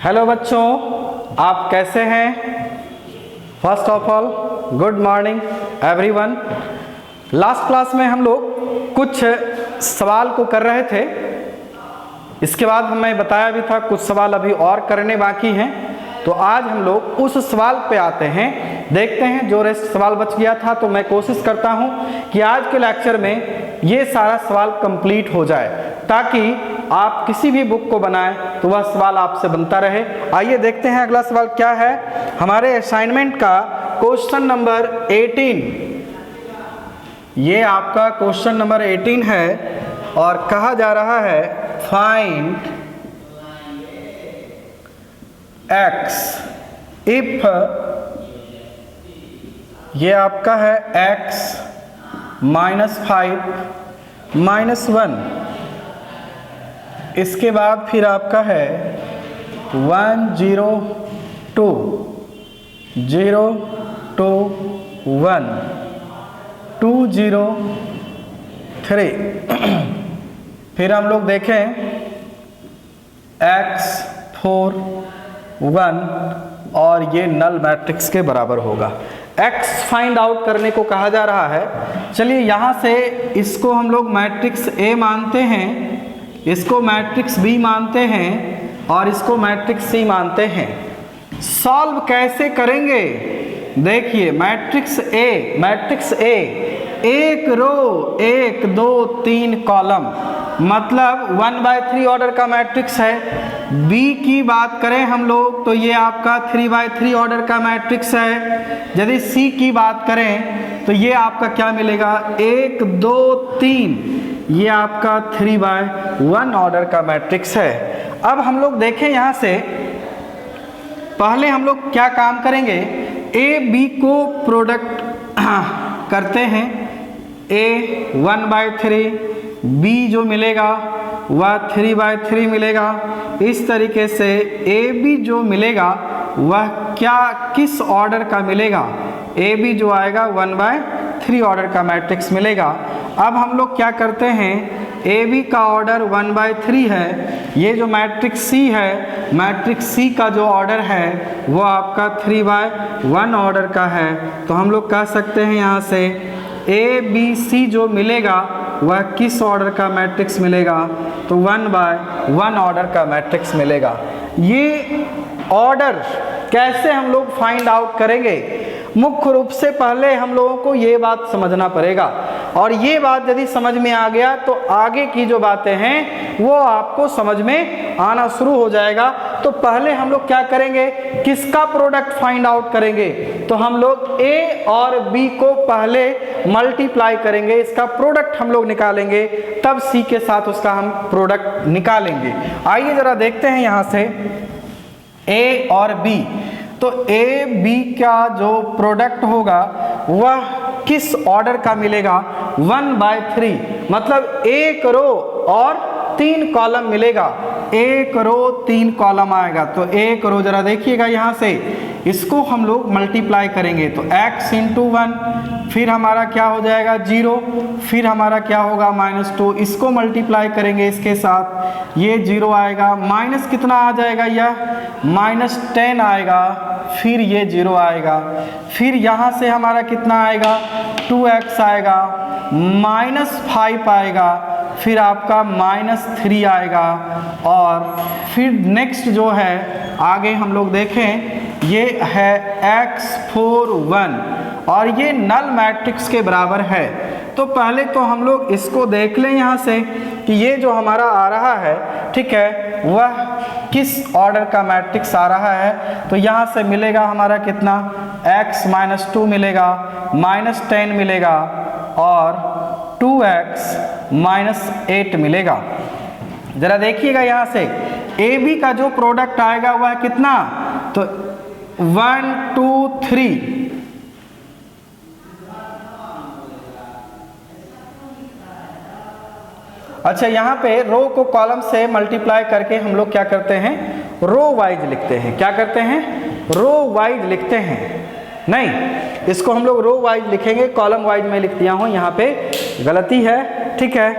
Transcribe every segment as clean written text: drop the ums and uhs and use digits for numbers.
Hello बच्चों, आप कैसे हैं? First of all good morning everyone. Last class में हम लोग कुछ सवाल को कर रहे थे। इसके बाद हमें बताया भी था कुछ सवाल अभी और करने बाकी हैं। तो आज हम लोग उस सवाल पे आते हैं, देखते हैं। जो रेस्ट सवाल बच गया था तो मैं कोशिश करता हूं कि आज के लेक्चर में ये सारा सवाल कंप्लीट हो जाए, ताकि आप किसी भी बुक को बनाएं तो वह सवाल आपसे बनता रहे। आइए देखते हैं अगला सवाल क्या है। हमारे असाइनमेंट का क्वेश्चन नंबर 18, ये आपका क्वेश्चन नंबर 18 है और कहा जा रहा है फाइंड x इफ, ये आपका है x -5 -1, इसके बाद फिर आपका है 1 0 2 0 2 1 2 0 3 फिर हम लोग देखें x 4 1 और ये नल मैट्रिक्स के बराबर होगा। x फाइंड आउट करने को कहा जा रहा है। चलिए यहाँ से इसको हम लोग मैट्रिक्स A मानते हैं, इसको मैट्रिक्स B मानते हैं और इसको मैट्रिक्स C मानते हैं। सॉल्व कैसे करेंगे? देखिए मैट्रिक्स A एक रो 1 2 3 कॉलम, मतलब 1/3 ऑर्डर का मैट्रिक्स है। B की बात करें हम लोग तो ये आपका 3/3 ऑर्डर का मैट्रिक्स है। यदि C की बात करें तो ये आपका क्या मिलेगा, 1 2 3, ये आपका 3/1 ऑर्डर का मैट्रिक्स है। अब हम लोग देखें यहाँ से, पहले हम लोग क्या काम करेंगे, A B को प्रोडक्ट करते हैं। A 1/3, B जो मिलेगा वह 3/3 मिलेगा। इस तरीके से A B जो मिलेगा वह क्या किस ऑर्डर का मिलेगा, A B जो आएगा 1/3 ऑर्डर का मैट्रिक्स मिलेगा। अब हम लोग क्या करते हैं, A B का ऑर्डर 1/3 है। ये जो मैट्रिक्स C है, मैट्रिक्स C का जो ऑर्डर है वो आपका 3/1 ऑर्डर का है। तो हम लोग कह सकते हैं यहाँ से A B C जो मिलेगा वह किस ऑर्डर का मैट्रिक्स मिलेगा, तो 1/1 ऑर्डर का मैट्रिक्स मिलेगा। ये ऑर्डर कैसे हम लोग फाइंड आउट करेंगे? मुख्य रूप से पहले हम लोगों को ये बात समझना पड़ेगा, और ये बात यदि समझ में आ गया तो आगे की जो बातें हैं वो आपको समझ में आना शुरू हो जाएगा। तो पहले हम लोग क्या करेंगे, किसका प्रोडक्ट फाइंड आउट करेंगे, तो हम लोग A और B को पहले मल्टीप्लाई करेंगे, इसका प्रोडक्ट हम लोग निकालेंगे, तब C के साथ उसका हम प्रोडक्ट निकालेंगे। आइए जरा देखते हैं यहाँ से A और B। तो A B का जो प्रोडक्ट होगा वह किस ऑर्डर का मिलेगा, 1/3, मतलब 1 रो और 3 कॉलम मिलेगा। 1 रो 3 कॉलम आएगा। तो 1 रो जरा देखिएगा यहाँ से, इसको हम लोग मल्टीप्लाई करेंगे तो x × 1, फिर हमारा क्या हो जाएगा 0, फिर हमारा क्या होगा -2, इसको मल्टीप्लाई करेंगे इसके साथ, ये 0 आएगा, माइनस कितना आ जाएगा, यह -10 आएगा, फिर ये 0 आएगा, फिर यहाँ से हमारा कितना आएगा 2x आएगा, -5 आएगा, फिर आपका -3 आएगा, और फिर नेक्स्ट जो है आगे हम लोग देखें, ये है x 4 1 और ये नल मैट्रिक्स के बराबर है। तो पहले तो हम लोग इसको देख लें यहाँ से कि ये जो हमारा आ रहा है, ठीक है, वह किस ऑर्डर का मैट्रिक्स आ रहा है। तो यहाँ से मिलेगा हमारा कितना, x -2 मिलेगा, -10 मिलेगा और 2x -8 मिलेगा। जरा देखिएगा यहाँ से AB का जो प्रोडक्ट आएगा वह कितना, तो 1 2 3, अच्छा यहाँ पे रो को कॉलम से मल्टीप्लाई करके हम लोग क्या करते हैं, रो वाइज लिखते हैं। क्या करते हैं, रो वाइज लिखते हैं। नहीं, इसको हम लोग रो वाइज लिखेंगे, कॉलम वाइज में लिख दिया हूँ, यहाँ पे गलती है, ठीक है,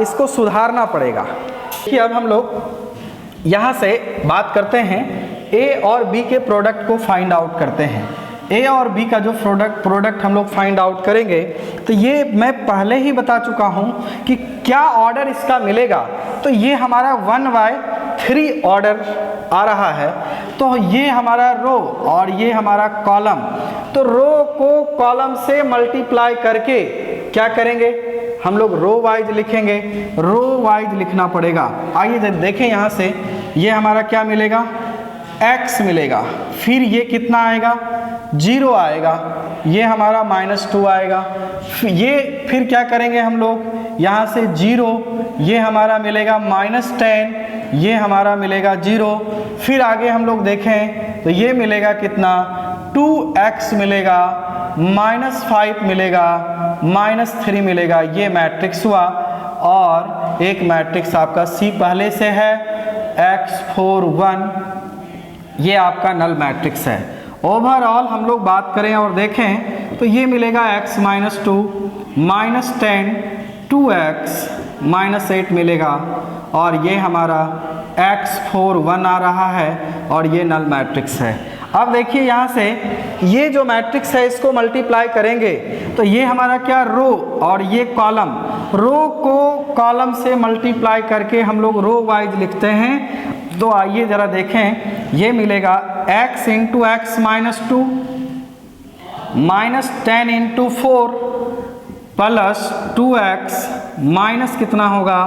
इसको सुधारना पड़ेगा। देखिए अब हम लोग यहाँ से बात करते हैं ए और बी के प्रोडक्ट को फाइंड आउट करते हैं। ए और बी का जो प्रोडक्ट हम लोग फाइंड आउट करेंगे, तो ये मैं पहले ही बता चुका हूँ कि क्या ऑर्डर इसका मिलेगा। तो ये हमारा 1/3 ऑर्डर आ रहा है, तो ये हमारा रो और ये हमारा कॉलम। तो रो को कॉलम से मल्टीप्लाई करके क्या करेंगे, हम लोग रो वाइज लिखेंगे, रो वाइज लिखना पड़ेगा। आइए देखें यहाँ से, ये हमारा क्या मिलेगा, x मिलेगा, फिर ये कितना आएगा, 0 आएगा, ये हमारा -2 आएगा। ये फिर क्या करेंगे हम लोग, यहाँ से 0, ये हमारा मिलेगा -10, ये हमारा मिलेगा 0। फिर आगे हम लोग देखें तो ये मिलेगा कितना, 2x मिलेगा, -5 मिलेगा, -3 मिलेगा। ये मैट्रिक्स हुआ। और एक मैट्रिक्स आपका C पहले से है, x4 1, ये आपका नल मैट्रिक्स है। ओवरऑल हम लोग बात करें और देखें तो ये मिलेगा x -2, -10, 2x, -8 मिलेगा, और ये हमारा x4 1 आ रहा है, और ये नल मैट्रिक्स है। अब देखिए यहाँ से ये जो मैट्रिक्स है इसको मल्टीप्लाई करेंगे तो ये हमारा क्या, रो और ये कॉलम। रो को कॉलम से मल्टीप्लाई करके हम लोग रो वाइज लिखते हैं। तो आइए ज़रा देखें, ये मिलेगा x × x -2, -10 × 4 plus 2x minus कितना होगा,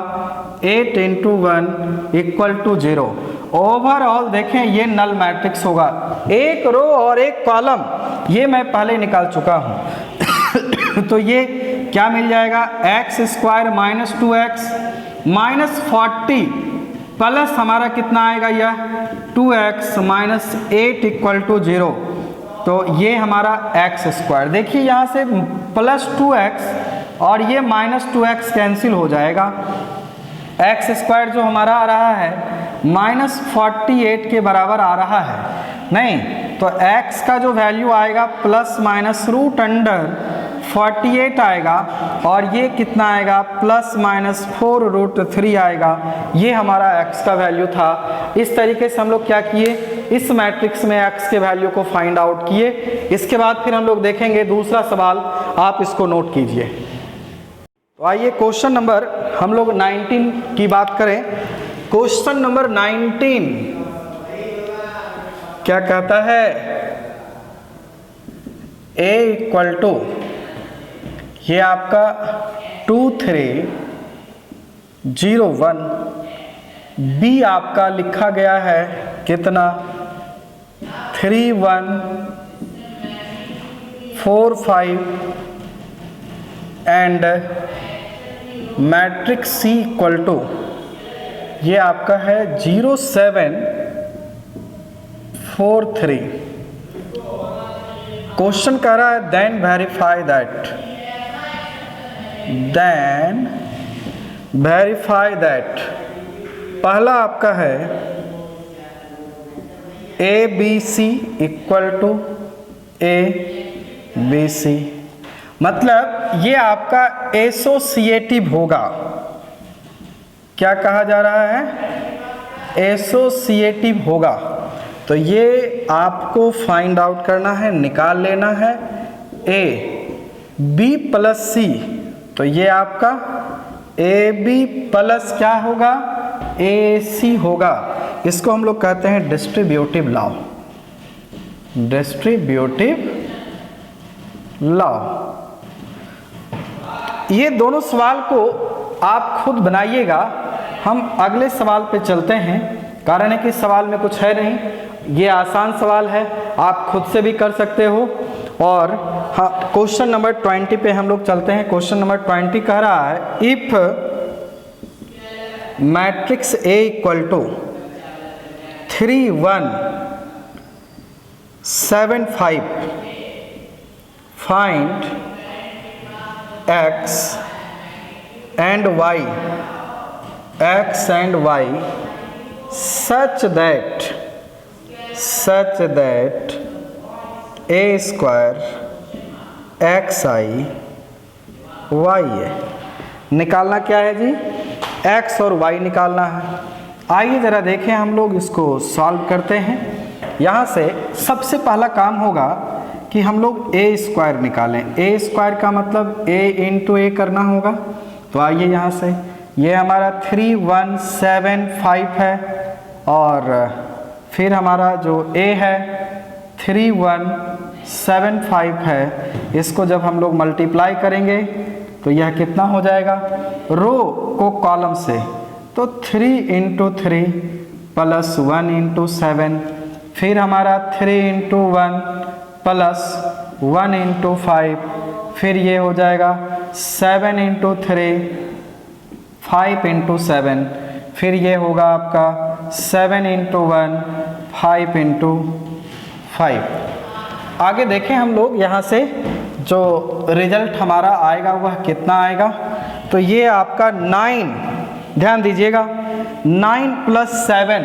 8 × 1 = 0। ओवरऑल देखें ये नल मैट्रिक्स होगा। एक रो और एक कॉलम ये मैं पहले निकाल चुका हूँ। तो ये क्या मिल जाएगा, x² -2x -40 प्लस हमारा कितना आएगा, यह 2x -8 = 0। तो ये हमारा x²। देखिए यहाँ से +2x और ये -2x कैंसिल हो जाएगा। x² जो हमारा आ रहा है -48 के बराबर आ रहा है, नहीं तो x का जो वैल्यू आएगा ±√48 आएगा, और ये कितना आएगा, ±4√3 आएगा। ये हमारा x का वैल्यू था। इस तरीके से हम लोग क्या किए, इस मैट्रिक्स में x के वैल्यू को फाइंड आउट किए। इसके बाद फिर हम लोग देखेंगे दूसरा सवाल, आप इसको नोट कीजिए। तो आइए क्वेश्चन नंबर हम लोग 19 की बात करें। क्वेश्चन नंबर 19 क्या कहता है, a = ये आपका 2 3 0 1, b आपका लिखा गया है कितना, 3 1 4 5 एंड मैट्रिक्स C = ये आपका है 0 7 4 3। क्वेश्चन कह रहा है देन वेरीफाई दैट। पहला आपका है ABC = ABC, मतलब ये आपका एसोसिएटिव होगा। क्या कहा जा रहा है, एसोसिएटिव होगा। तो ये आपको फाइंड आउट करना है, निकाल लेना है। A B + C, तो ये आपका AB प्लस क्या होगा, AC होगा। इसको हम लोग कहते हैं डिस्ट्रीब्यूटिव लॉ। ये दोनों सवाल को आप खुद बनाइएगा। हम अगले सवाल पे चलते हैं, कारण है कि सवाल में कुछ है नहीं, ये आसान सवाल है, आप खुद से भी कर सकते हो। और हाँ, क्वेश्चन नंबर 20 पे हम लोग चलते हैं। क्वेश्चन नंबर 20 कह रहा है, if matrix A = 3 1 7 5 find x and y such that a square xi y है। निकालना क्या है जी, x और y निकालना है। आइए ज़रा देखें, हम लोग इसको सॉल्व करते हैं। यहाँ से सबसे पहला काम होगा कि हम लोग ए स्क्वायर निकालें। ए स्क्वायर का मतलब ए इंटू ए करना होगा। तो आइए यहाँ से, ये हमारा 3175 है और फिर हमारा जो ए है 3175 है, इसको जब हम लोग मल्टीप्लाई करेंगे तो यह कितना हो जाएगा, रो को कॉलम से, तो 3 इंटू 3 प्लस 1 इंटू 7, फिर हमारा 3 इंटू 1 प्लस 1 इंटू 5, फिर ये हो जाएगा 7 इंटू 3 5 इंटू 7, फिर ये होगा आपका 7 इंटू 1 5 इंटू 5। आगे देखें हम लोग, यहाँ से जो रिजल्ट हमारा आएगा वह कितना आएगा, तो ये आपका 9, ध्यान दीजिएगा, 9 प्लस 7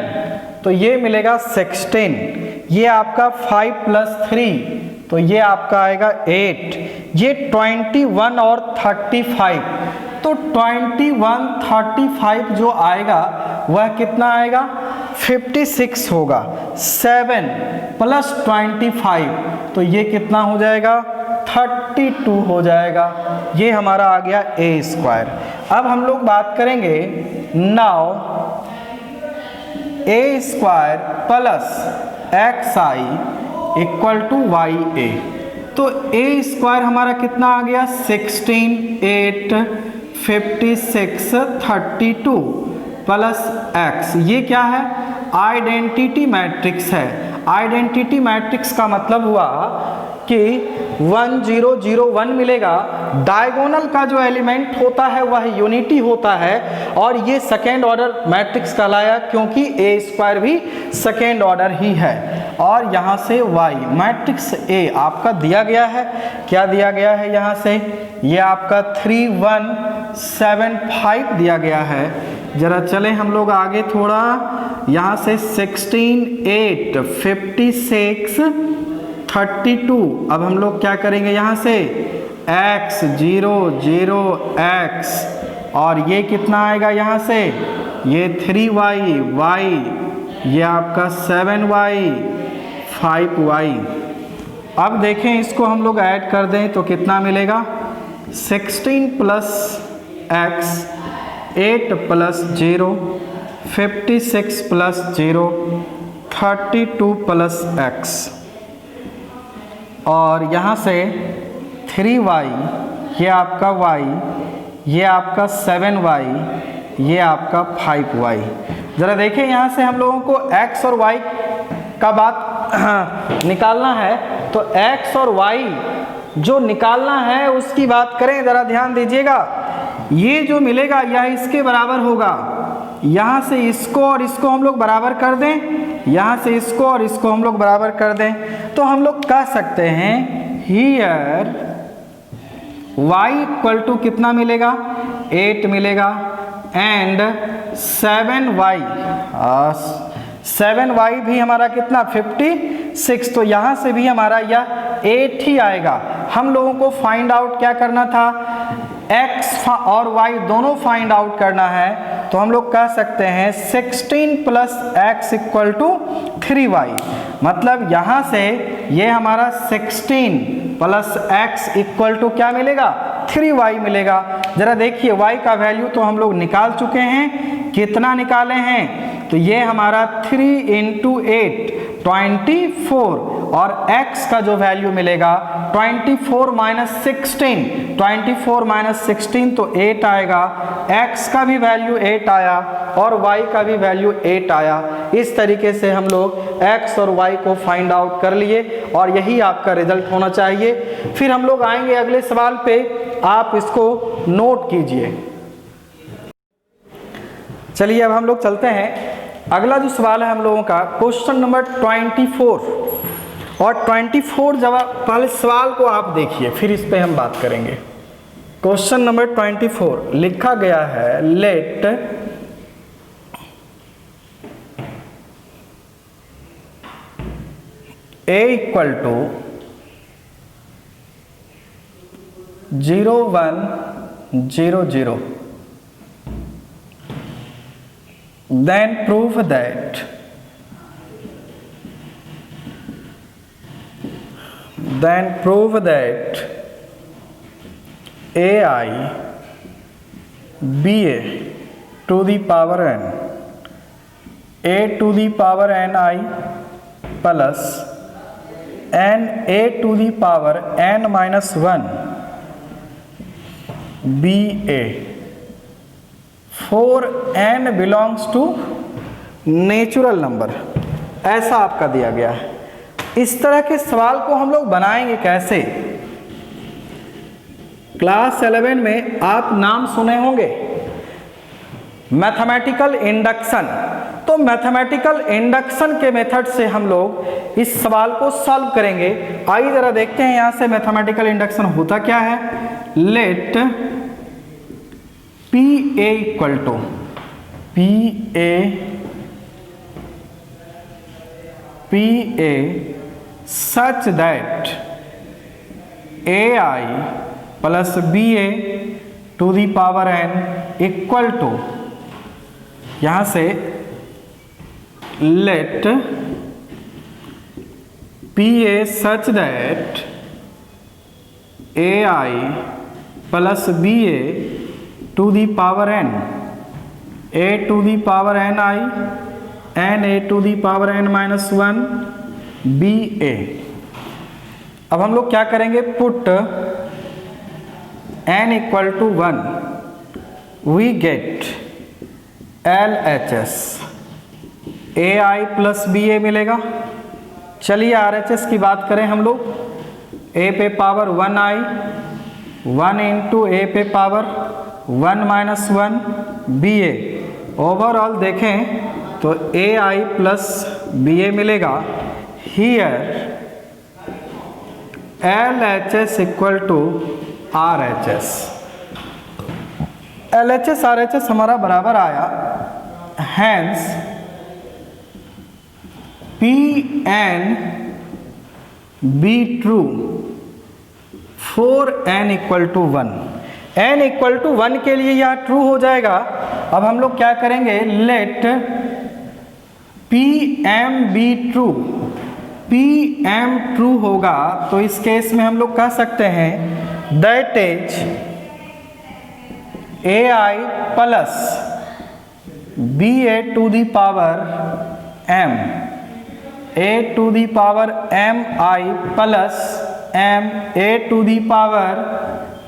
तो ये मिलेगा 16, ये आपका 5 प्लस 3 तो ये आपका आएगा 8, ये 21 और 35, तो 21 35 जो आएगा वह कितना आएगा, 56 होगा। 7 प्लस 25 तो ये कितना हो जाएगा, 32 हो जाएगा। ये हमारा आ गया ए स्क्वायर। अब हम लोग बात करेंगे now A square plus X I equal to Y A. तो ए स्क्वायर हमारा कितना आ गया, 16 8 56 32 प्लस एक्स, ये क्या है, आइडेंटिटी मैट्रिक्स है। आइडेंटिटी मैट्रिक्स का मतलब हुआ कि 1 0 0 1 मिलेगा, डायगोनल का जो एलिमेंट होता है वह यूनिटी होता है, और ये सेकेंड ऑर्डर मैट्रिक्स कहलाया क्योंकि ए स्क्वायर भी सेकेंड ऑर्डर ही है। और यहाँ से वाई मैट्रिक्स ए आपका दिया गया है, क्या दिया गया है, यहाँ से ये आपका 3175 दिया गया है। जरा चलें हम लोग आगे थोड़ा, यहाँ से 16 8 56 32, अब हम लोग क्या करेंगे, यहाँ से x 0 0 x, और ये कितना आएगा, यहाँ से ये 3y y, ये आपका 7y 5y। अब देखें इसको हम लोग ऐड कर दें तो कितना मिलेगा, 16 plus x 8 plus 0 56 plus 0 32 plus x, और यहाँ से 3y, ये आपका y, ये आपका 7y, ये आपका 5y। ज़रा देखें यहाँ से हम लोगों को x और y का बात निकालना है, तो x और y जो निकालना है उसकी बात करें, ज़रा ध्यान दीजिएगा। ये जो मिलेगा यह इसके बराबर होगा, यहाँ से इसको और इसको हम लोग बराबर कर दें, यहाँ से इसको और इसको हम लोग बराबर कर दें, तो हम लोग कह सकते हैं हियर y इक्वल टू कितना मिलेगा, 8 मिलेगा, एंड 7y भी हमारा कितना 56, तो यहाँ से भी हमारा यह 8 ही आएगा। हम लोगों को फाइंड आउट क्या करना था, x और y दोनों फाइंड आउट करना है, तो हम लोग कह सकते हैं 16 plus x equal to 3y, मतलब यहाँ से ये हमारा 16 प्लस x इक्वल टू क्या मिलेगा, 3y मिलेगा। जरा देखिए y का वैल्यू तो हम लोग निकाल चुके हैं, कितना निकाले हैं, तो ये हमारा 3 इंटू 8 24, और x का जो वैल्यू मिलेगा 24 माइनस 16 तो 8 आएगा, x का भी वैल्यू 8 आया और y का भी वैल्यू 8 आया। इस तरीके से हम लोग x और y को फाइंड आउट कर लिए, और यही आपका रिजल्ट होना चाहिए। फिर हम लोग आएंगे अगले सवाल पे, आप इसको नोट कीजिए। चलिए अब हम लोग चलते हैं, अगला जो सवाल है हम लोगों का क्वेश्चन नंबर 24, और 24 जवाब, पहले सवाल को आप देखिए फिर इस पे हम बात करेंगे। क्वेश्चन नंबर 24 लिखा गया है, late a equal to 0 1 0 0 then prove that ai ba to the power n, a to the power ni plus n a to the power n minus 1 ba for n belongs to natural number, ऐसा आपका दिया गया है। इस तरह के सवाल को हम लोग बनाएंगे कैसे? क्लास 11 में आप नाम सुने होंगे मैथमेटिकल इंडक्शन, तो मैथमेटिकल इंडक्शन के मेथड से हम लोग इस सवाल को सॉल्व करेंगे। आइए जरा देखते हैं यहां से मैथमेटिकल इंडक्शन होता क्या है। Let P A equal to P A such that A I plus B A to the power n equal to, यहां से let P A such that A I plus B A to the power n, A to the power n I n A to the power n minus 1 B A. अब हम लोग क्या करेंगे, put n equal to 1, we get L H S, A I plus B A मिलेगा। चलिए are H S की बात करें हम लोग, ए पे पावर 1 आई 1 इंटू ए पे power 1 minus 1 B A. Overall देखें तो A I plus B A मिलेगा। Here L H S equal to R H S, L H S R H S हमारा बराबर आया। Hence P N be true for N equal to 1, N equal to 1 के लिए यह true हो जाएगा। अब हम लोग क्या करेंगे, let P M be true, P M true होगा तो इस केस में हम लोग कह सकते हैं that is A I plus B A to the power M, A to the power M I plus M A to the power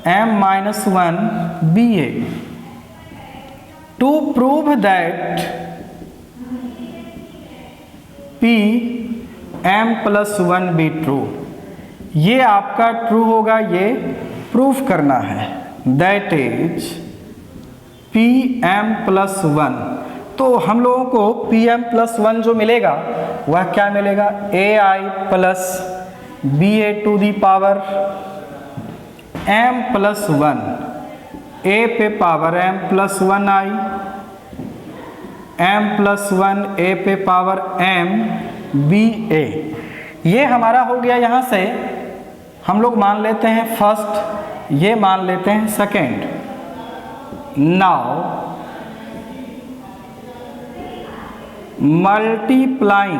M minus 1 B A. To prove that P M plus 1 be true, ये आपका true होगा, ये proof करना है। That is P M plus 1, तो हम लोगों को पी एम प्लस 1 जो मिलेगा वह क्या मिलेगा, A I plus B A to the power m plus 1, A पे power m plus 1 I, m plus 1 A पे पावर एम बी ए। ये हमारा हो गया। यहाँ से हम लोग मान लेते हैं फर्स्ट, ये मान लेते हैं सेकेंड। नाउ मल्टीप्लाइंग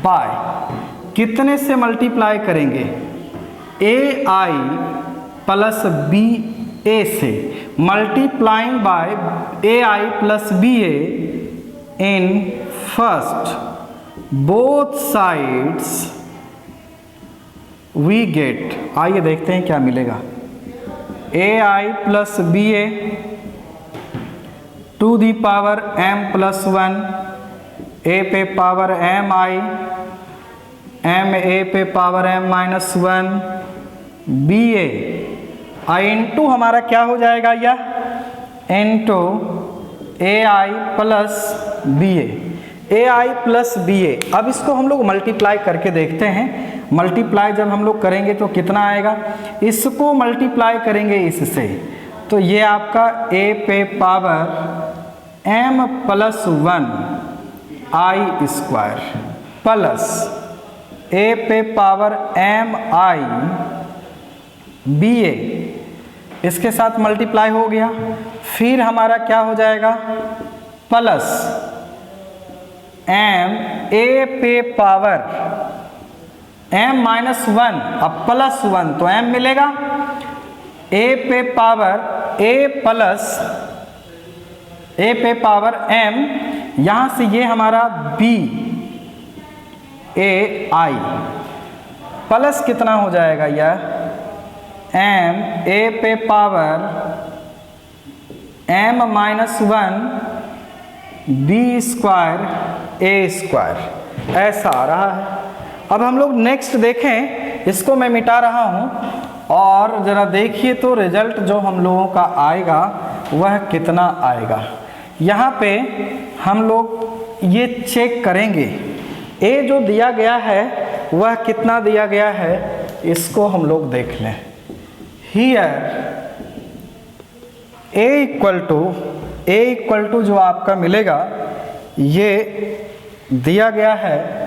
बाय, कितने से मल्टीप्लाई करेंगे, ए आई प्लस बी ए से, multiplying by A I plus B A in first both sides we get. आइए देखते हैं क्या मिलेगा, A I plus B A to the power m plus 1, A पे power M I, m A पे power M minus 1 B A. I into हमारा क्या हो जाएगा, यह into A I plus B A I plus B A. अब इसको हम लोग मल्टीप्लाई करके देखते हैं। मल्टीप्लाई जब हम लोग करेंगे तो कितना आएगा, इसको मल्टीप्लाई करेंगे इससे, तो ये आपका ए पे power m plus 1 I square plus A पे पावर एम आई बी ए, इसके साथ मल्टीप्लाई हो गया, फिर हमारा क्या हो जाएगा प्लस एम ए पे पावर m माइनस 1, अब प्लस 1 तो m मिलेगा, a पे पावर a प्लस a पे पावर m, यहां से ये हमारा b a i प्लस कितना हो जाएगा यह m a पे power m minus 1 b square a square, ऐसा आ रहा है। अब हम लोग नेक्स्ट देखें, इसको मैं मिटा रहा हूं और ज़रा देखिए तो रिजल्ट जो हम लोगों का आएगा वह कितना आएगा। यहाँ पे हम लोग ये चेक करेंगे, ए जो दिया गया है वह कितना दिया गया है, इसको हम लोग देख लें। हियर ए इक्वल टू जो आपका मिलेगा ये दिया गया है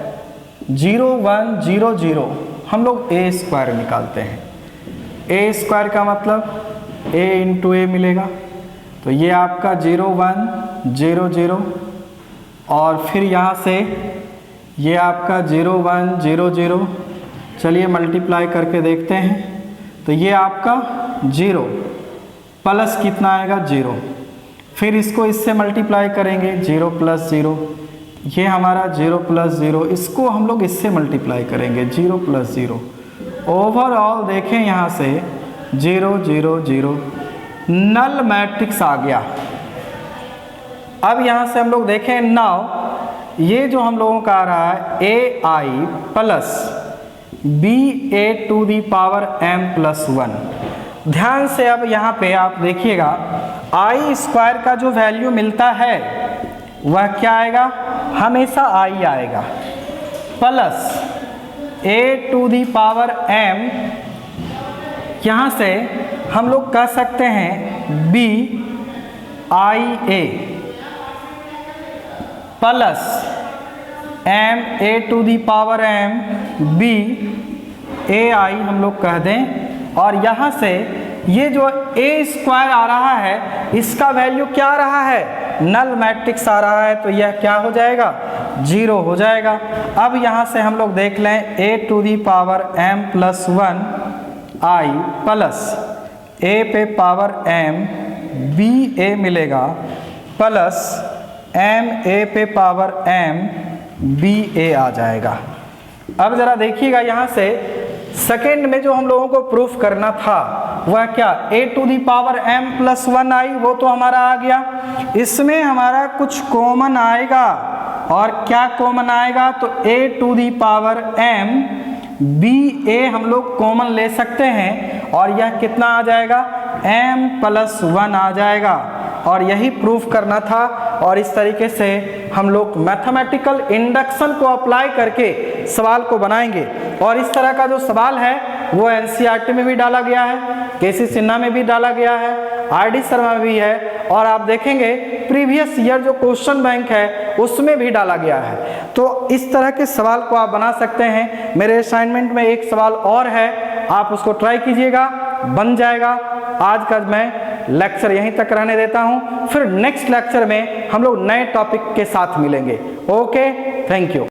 0 1 0 0, हम लोग ए स्क्वायर निकालते हैं। ए स्क्वायर का मतलब ए इंटू ए मिलेगा, तो ये आपका 0 1 0 0 और फिर यहाँ से ये आपका 0 1 0 0, चलिए मल्टीप्लाई करके देखते हैं, तो ये आपका 0 प्लस कितना आएगा 0, फिर इसको इससे मल्टीप्लाई करेंगे 0 प्लस 0, ये हमारा 0 प्लस 0, इसको हम लोग इससे मल्टीप्लाई करेंगे 0 प्लस 0, ओवरऑल देखें यहाँ से 0 0 0, नल मैट्रिक्स आ गया। अब यहाँ से हम लोग देखें नाउ ये जो हम लोगों का आ रहा है A I plus B A to the power m plus 1, ध्यान से अब यहाँ पे आप देखिएगा आई स्क्वायर का जो वैल्यू मिलता है वह क्या आएगा, हमेशा आई आएगा, plus A to the power m, यहाँ से हम लोग कह सकते हैं B I A plus m A to the power m b A I हम लोग कह दें, और यहाँ से ये जो ए स्क्वायर आ रहा है इसका वैल्यू क्या आ रहा है, नल मैट्रिक्स आ रहा है, तो यह क्या हो जाएगा 0 हो जाएगा। अब यहाँ से हम लोग देख लें A to the power m plus 1 I plus A पे पावर m बी ए मिलेगा प्लस m ए पे पावर m बी ए आ जाएगा। अब ज़रा देखिएगा यहाँ से सेकेंड में जो हम लोगों को प्रूफ करना था वह क्या, A to the power m plus 1 I, वो तो हमारा आ गया। इसमें हमारा कुछ कॉमन आएगा, और क्या कॉमन आएगा, तो A to the power m B A हम लोग कॉमन ले सकते हैं, और यह कितना आ जाएगा m प्लस 1 आ जाएगा, और यही प्रूफ करना था। और इस तरीके से हम लोग मैथमेटिकल इंडक्शन को अप्लाई करके सवाल को बनाएंगे। और इस तरह का जो सवाल है वो एनसीईआरटी में भी डाला गया है, केसी सिन्हा में भी डाला गया है, आरडी शर्मा में भी है, और आप देखेंगे प्रीवियस ईयर जो क्वेश्चन बैंक है उसमें भी डाला गया है। तो इस तरह के सवाल को आप बना सकते हैं। मेरे असाइनमेंट में एक सवाल और है, आप उसको ट्राई कीजिएगा, बन जाएगा। आज का मैं लेक्चर यहीं तक रहने देता हूं, फिर नेक्स्ट लेक्चर में हम लोग नए टॉपिक के साथ मिलेंगे। Okay, thank you.